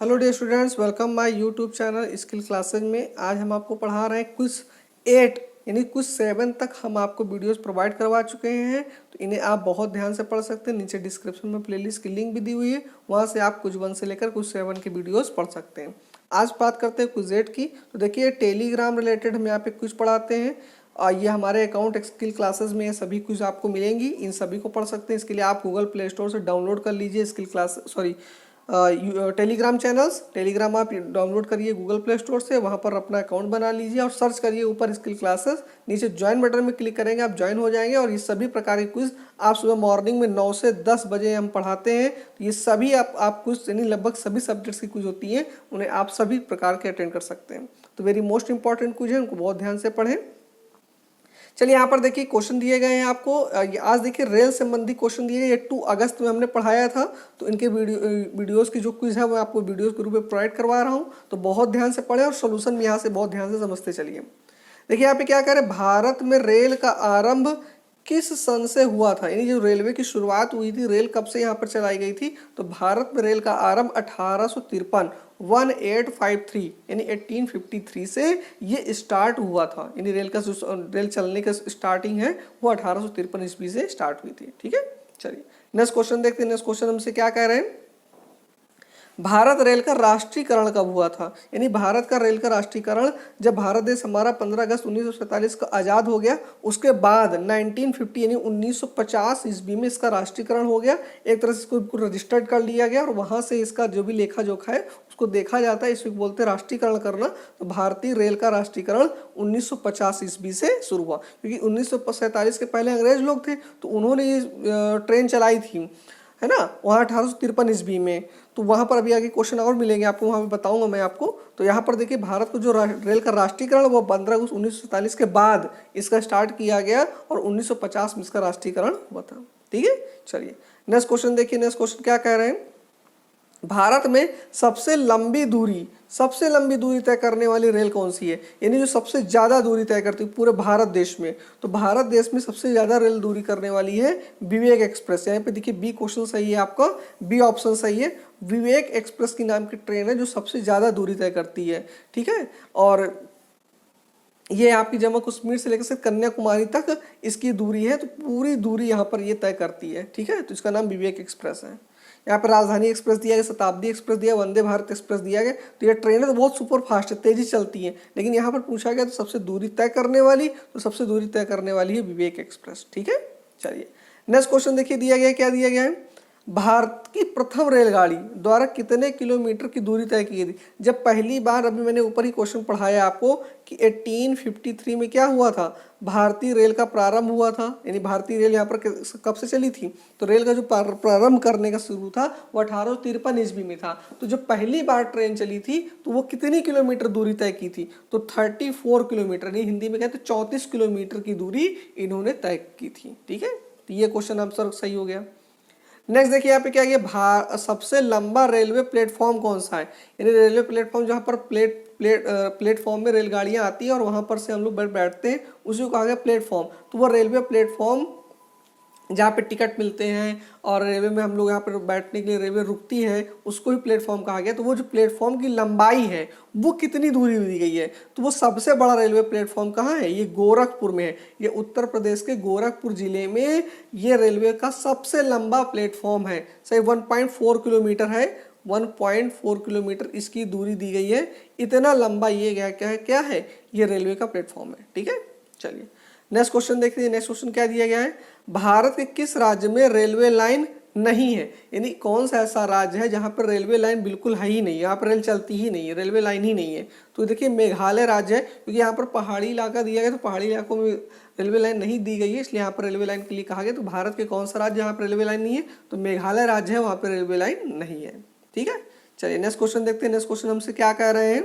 Hello dear students, welcome my YouTube channel skill classes में। आज हम आपको पढ़ा रहे हैं क्विज 8 यानी क्विज 7 तक हम आपको वीडियोस प्रोवाइड करवा चुके हैं। तो इन्हें आप बहुत ध्यान से पढ़ सकते हैं। नीचे डिस्क्रिप्शन में प्लेलिस्ट की लिंक भी दी हुई है, वहाँ से आप क्विज 1 से लेकर क्विज 7 की वीडियोस पढ़ सकते हैं। आज बात करते हैं क्विज 8 की। तो देखिए, टेलीग्राम रिलेटेड हम यहाँ पे क्विज पढ़ाते हैं और ये हमारे अकाउंट स्किल क्लासेस में ये सभी क्विज आपको मिलेंगी। इन सभी को पढ़ सकते हैं। इसके लिए आप गूगल प्ले स्टोर से डाउनलोड कर लीजिए skill class Telegram channels. Telegram आप डाउनलोड करिए गूगल प्ले स्टोर से, वहाँ पर अपना अकाउंट बना लीजिए और सर्च करिए ऊपर स्किल क्लासेस। नीचे ज्वाइन बटन में क्लिक करेंगे, आप ज्वाइन हो जाएंगे। और ये सभी प्रकार के क्विज आप सुबह मॉर्निंग में 9 से 10 बजे हम पढ़ाते हैं। तो ये सभी आप क्विज यानी लगभग सभी सब्जेक्ट्स की क्विज होती हैं, उन्हें आप सभी प्रकार के अटेंड कर सकते हैं। तो वेरी मोस्ट इंपॉर्टेंट क्विज है, उनको बहुत ध्यान से पढ़ें। चलिए, यहाँ पर देखिए क्वेश्चन दिए गए हैं आपको। आज देखिए रेल संबंधी क्वेश्चन दिए गए। ये 2 अगस्त में हमने पढ़ाया था, तो इनके वीडियोस की जो क्विज है वो आपको वीडियोस के रूप में प्रोवाइड करवा रहा हूँ। तो बहुत ध्यान से पढ़ें और सोल्यूशन भी यहाँ से बहुत ध्यान से समझते चलिए। देखिए यहाँ पे क्या कह रहे हैं, भारत में रेल का आरंभ किस सन से हुआ था, यानी जो रेलवे की शुरुआत हुई थी, रेल कब से यहाँ पर चलाई गई थी। तो भारत में रेल का आरंभ 1853 यानी 1853 से ये स्टार्ट हुआ था। यानी रेल का जो रेल चलने का स्टार्टिंग है वो 1853 ईस्वी से स्टार्ट हुई थी। ठीक है, चलिए नेक्स्ट क्वेश्चन देखते हैं। नेक्स्ट क्वेश्चन हमसे क्या कह रहे हैं, भारत रेल का राष्ट्रीयकरण कब हुआ था। यानी भारत का रेल का राष्ट्रीयकरण जब भारत देश हमारा 15 अगस्त 1947 का आज़ाद हो गया, उसके बाद 1950 यानी 1950 ईस्वी में इसका राष्ट्रीयकरण हो गया। एक तरह से इसको रजिस्टर्ड कर लिया गया और वहाँ से इसका जो भी लेखा जोखा है उसको देखा जाता है। इसको बोलते हैं राष्ट्रीयकरण करना। तो भारतीय रेल का राष्ट्रीयकरण 1950 ईस्वी से शुरू हुआ, क्योंकि 1947 के पहले अंग्रेज लोग थे, तो उन्होंने ये ट्रेन चलाई थी, है ना, वहाँ 1853 ईस्वी में। तो वहाँ पर अभी आगे क्वेश्चन और मिलेंगे आपको, वहाँ पे बताऊंगा मैं आपको। तो यहाँ पर देखिए, भारत को जो रेल का राष्ट्रीयकरण वो 15 अगस्त 1947 के बाद इसका स्टार्ट किया गया और 1950 में इसका राष्ट्रीयकरण हुआ था। ठीक है, चलिए नेक्स्ट क्वेश्चन देखिए। नेक्स्ट क्वेश्चन क्या कह रहे हैं, भारत में सबसे लंबी दूरी तय करने वाली रेल कौन सी है। यानी जो सबसे ज़्यादा दूरी तय करती है पूरे भारत देश में। तो भारत देश में सबसे ज़्यादा रेल दूरी करने वाली है विवेक एक्सप्रेस। यहाँ पे देखिए बी क्वेश्चन सही है आपका, बी ऑप्शन सही है। विवेक एक्सप्रेस की नाम की ट्रेन है जो सबसे ज़्यादा दूरी तय करती है। ठीक है, और ये आपकी जम्मू कश्मीर से लेकर कन्याकुमारी तक इसकी दूरी है। तो पूरी दूरी यहाँ पर ये तय करती है। ठीक है, तो इसका नाम विवेक एक्सप्रेस है। यहाँ पर राजधानी एक्सप्रेस दिया गया, शताब्दी एक्सप्रेस दिया, वंदे भारत एक्सप्रेस दिया गया। तो ये ट्रेनें तो बहुत सुपर फास्ट है, तेजी चलती हैं, लेकिन यहाँ पर पूछा गया तो सबसे दूरी तय करने वाली, तो सबसे दूरी तय करने वाली है विवेक एक्सप्रेस। ठीक है, चलिए नेक्स्ट क्वेश्चन देखिए, दिया गया क्या दिया गया है, भारत की प्रथम रेलगाड़ी द्वारा कितने किलोमीटर की दूरी तय की गई थी। जब पहली बार, अभी मैंने ऊपर ही क्वेश्चन पढ़ाया आपको कि 1853 में क्या हुआ था, भारतीय रेल का प्रारंभ हुआ था। यानी भारतीय रेल यहाँ पर कब से चली थी, तो रेल का जो प्रारंभ करने का शुरू था वो 1853 ईस्वी में था। तो जब पहली बार ट्रेन चली थी तो वो कितनी किलोमीटर दूरी तय की थी, तो 34 किलोमीटर, नहीं हिंदी में कहते 34 किलोमीटर की दूरी इन्होंने तय की थी। ठीक है, तो ये क्वेश्चन आंसर सही हो गया। नेक्स्ट देखिए यहाँ पे क्या है, सबसे लंबा रेलवे प्लेटफॉर्म कौन सा है। यानी रेलवे प्लेटफॉर्म जहाँ पर प्लेटफॉर्म में रेलगाड़ियाँ आती हैं और वहाँ पर से हम लोग बैठते हैं, उसी को कहा गया प्लेटफॉर्म। तो वो रेलवे प्लेटफॉर्म जहाँ पे टिकट मिलते हैं और रेलवे में हम लोग यहाँ पर बैठने के लिए रेलवे रुकती है, उसको ही प्लेटफॉर्म कहा गया। तो वो जो प्लेटफॉर्म की लंबाई है वो कितनी दूरी दी गई है, तो वो सबसे बड़ा रेलवे प्लेटफॉर्म कहाँ है, ये गोरखपुर में है। ये उत्तर प्रदेश के गोरखपुर जिले में ये रेलवे का सबसे लंबा प्लेटफॉर्म है। सही 1.4 किलोमीटर है, 1.4 किलोमीटर इसकी दूरी दी गई है। इतना लंबा ये क्या है, ये रेलवे का प्लेटफॉर्म है। ठीक है, चलिए नेक्स्ट क्वेश्चन देखते हैं। नेक्स्ट क्वेश्चन क्या दिया गया है, भारत के किस राज्य में रेलवे लाइन नहीं है। यानी कौन सा ऐसा राज्य है जहाँ पर रेलवे लाइन बिल्कुल है ही नहीं, यहाँ पर रेल चलती ही नहीं है, रेलवे लाइन ही नहीं है। तो देखिए मेघालय राज्य है, क्योंकि यहाँ पर पहाड़ी इलाका दिया गया, तो पहाड़ी इलाकों में रेलवे लाइन नहीं दी गई है, इसलिए यहाँ पर रेलवे लाइन के लिए कहा गया। तो भारत के कौन सा राज्य जहाँ पर रेलवे लाइन नहीं है, तो मेघालय राज्य है, वहाँ पर रेलवे लाइन नहीं है। ठीक है, चलिए नेक्स्ट क्वेश्चन देखते हैं। नेक्स्ट क्वेश्चन हमसे क्या कह रहे हैं,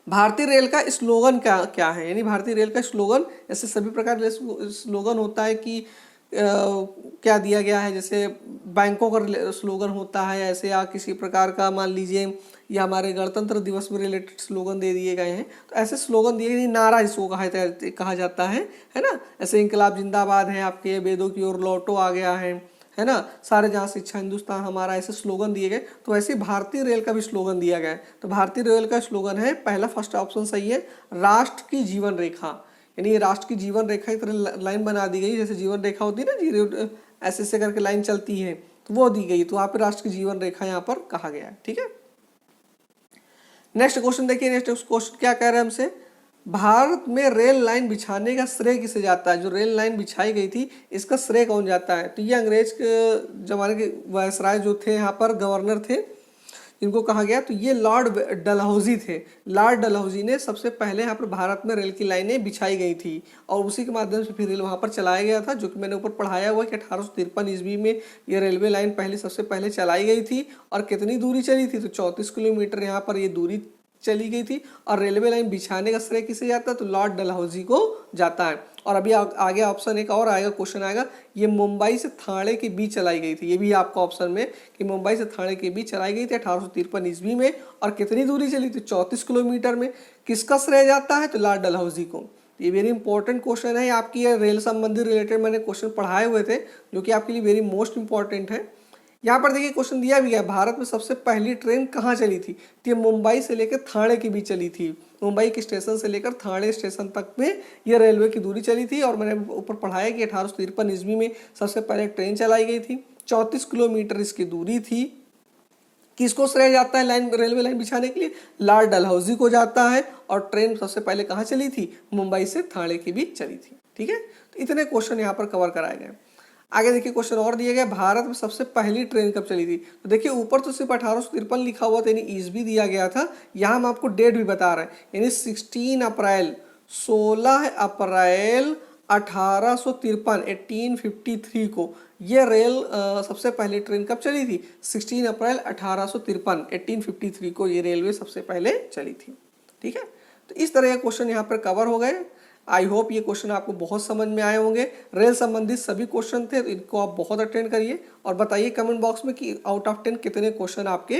भारतीय रेल का स्लोगन क्या है। यानी भारतीय रेल का स्लोगन, ऐसे सभी प्रकार के स्लोगन होता है कि क्या दिया गया है, जैसे बैंकों का स्लोगन होता है ऐसे, या किसी प्रकार का मान लीजिए, या हमारे गणतंत्र दिवस में रिलेटेड स्लोगन दे दिए गए हैं। तो ऐसे स्लोगन दिए गए, नारा इसको कहा जाता है ना। ऐसे इंकलाब जिंदाबाद है आपके, वेदों की ओर लौटो आ गया है है ना, सारे जहाँ से इच्छा हिंदुस्तान हमारा, ऐसे स्लोगन दिए गए। तो वैसे भारतीय रेल का भी स्लोगन दिया गया है। तो भारतीय रेल का स्लोगन है, पहला फर्स्ट ऑप्शन सही है, राष्ट्र की जीवन रेखा। यानी ये राष्ट्र की जीवन रेखा की तरह लाइन बना दी गई, जैसे जीवन रेखा होती है ना, जीरो ऐसे ऐसे करके लाइन चलती है, तो वो दी गई। तो वहाँ पे राष्ट्र की जीवन रेखा यहाँ पर कहा गया है। ठीक है, नेक्स्ट क्वेश्चन देखिए। नेक्स्ट क्वेश्चन क्या कह रहे हैं हमसे, भारत में रेल लाइन बिछाने का श्रेय किसे जाता है? जो रेल लाइन बिछाई गई थी इसका श्रेय कौन जाता है? तो ये अंग्रेज के जमाने के वायसराय जो थे, यहाँ पर गवर्नर थे, इनको कहा गया। तो ये लॉर्ड डलहौजी थे। लॉर्ड डलहौजी ने सबसे पहले यहाँ पर भारत में रेल की लाइनें बिछाई गई थी और उसी के माध्यम से फिर रेल वहाँ पर चलाया गया था, जो कि मैंने ऊपर पढ़ाया हुआ कि 1853 ईस्वी में ये रेलवे लाइन सबसे पहले चलाई गई थी। और कितनी दूरी चली थी? तो 34 किलोमीटर यहाँ पर ये दूरी चली गई थी। और रेलवे लाइन बिछाने का श्रेय किसे जाता है? तो लॉर्ड डलहौजी को जाता है। और अभी आगे ऑप्शन एक और आएगा, क्वेश्चन आएगा, ये मुंबई से थाने के बीच चलाई गई थी। ये भी आपका ऑप्शन में कि मुंबई से थाने के बीच चलाई गई थी 1853 ईस्वी में। और कितनी दूरी चली थी? 34 किलोमीटर में। किसका श्रेय जाता है? तो लॉर्ड डलहौजी को। ये वेरी इंपॉर्टेंट क्वेश्चन है आपकी, ये रेल संबंधी रिलेटेड मैंने क्वेश्चन पढ़ाए हुए थे, जो कि आपके लिए वेरी मोस्ट इंपॉर्टेंट है। यहाँ पर देखिए क्वेश्चन दिया भी गया, भारत में सबसे पहली ट्रेन कहाँ चली थी? तो ये मुंबई से लेकर थाने के बीच चली थी। मुंबई के स्टेशन से लेकर थाने स्टेशन तक में ये रेलवे की दूरी चली थी। और मैंने ऊपर पढ़ाया कि 1853 ईस्वी में सबसे पहले ट्रेन चलाई गई थी। 34 किलोमीटर इसकी दूरी थी। किसको श्रेय जाता है लाइन, रेलवे लाइन बिछाने के लिए? लॉर्ड डलहौजी को जाता है। और ट्रेन सबसे पहले कहाँ चली थी? मुंबई से थाने के बीच चली थी। ठीक है, तो इतने क्वेश्चन यहाँ पर कवर कराए गए। आगे देखिए क्वेश्चन और दिए गए, भारत में सबसे पहली ट्रेन कब चली थी? तो देखिए ऊपर तो सिर्फ 1853 लिखा हुआ था, यानी ईस्वी दिया गया था। यहाँ हम आपको डेट भी बता रहे हैं, यानी 16 अप्रैल 1853 1853 को ये रेल सबसे पहली ट्रेन कब चली थी? 16 अप्रैल 1853 1853 को ये रेलवे सबसे पहले चली थी। ठीक है, तो इस तरह के क्वेश्चन यहाँ पर कवर हो गए। आई होप ये क्वेश्चन आपको बहुत समझ में आए होंगे। रेल संबंधित सभी क्वेश्चन थे, तो इनको आप बहुत अटेंड करिए और बताइए कमेंट बॉक्स में कि आउट ऑफ 10 कितने क्वेश्चन आपके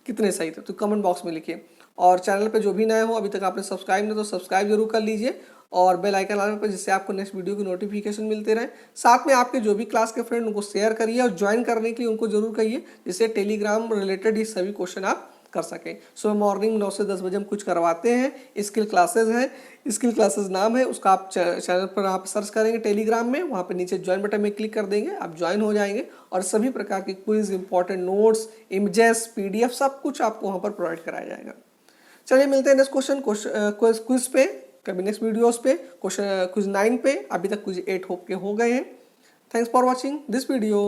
कितने सही थे, तो कमेंट बॉक्स में लिखिए। और चैनल पे जो भी नए हो, अभी तक आपने सब्सक्राइब नहीं तो सब्सक्राइब जरूर कर लीजिए और बेल आइकन लाने पर, जिससे आपको नेक्स्ट वीडियो की नोटिफिकेशन मिलते रहे। साथ में आपके जो भी क्लास के फ्रेंड उनको शेयर करिए और ज्वाइन करने के लिए उनको जरूर कहिए, जिससे टेलीग्राम रिलेटेड ये सभी क्वेश्चन आप कर सकें। सुबह मॉर्निंग 9 से 10 बजे हम कुछ करवाते हैं, स्किल क्लासेस हैं, स्किल क्लासेस नाम है उसका। आप चैनल पर आप सर्च करेंगे टेलीग्राम में, वहाँ पे नीचे ज्वाइन बटन में क्लिक कर देंगे, आप ज्वाइन हो जाएंगे। और सभी प्रकार के quiz, important notes, images, PDF सब कुछ आपको वहाँ पर प्रोवाइड कराया जाएगा। चलिए मिलते हैं नेक्स्ट क्विज पे, कभी नेक्स्ट वीडियोस पे। क्विज 9 पे, अभी तक क्विज 8 हो गए हैं। Thanks for watching this video.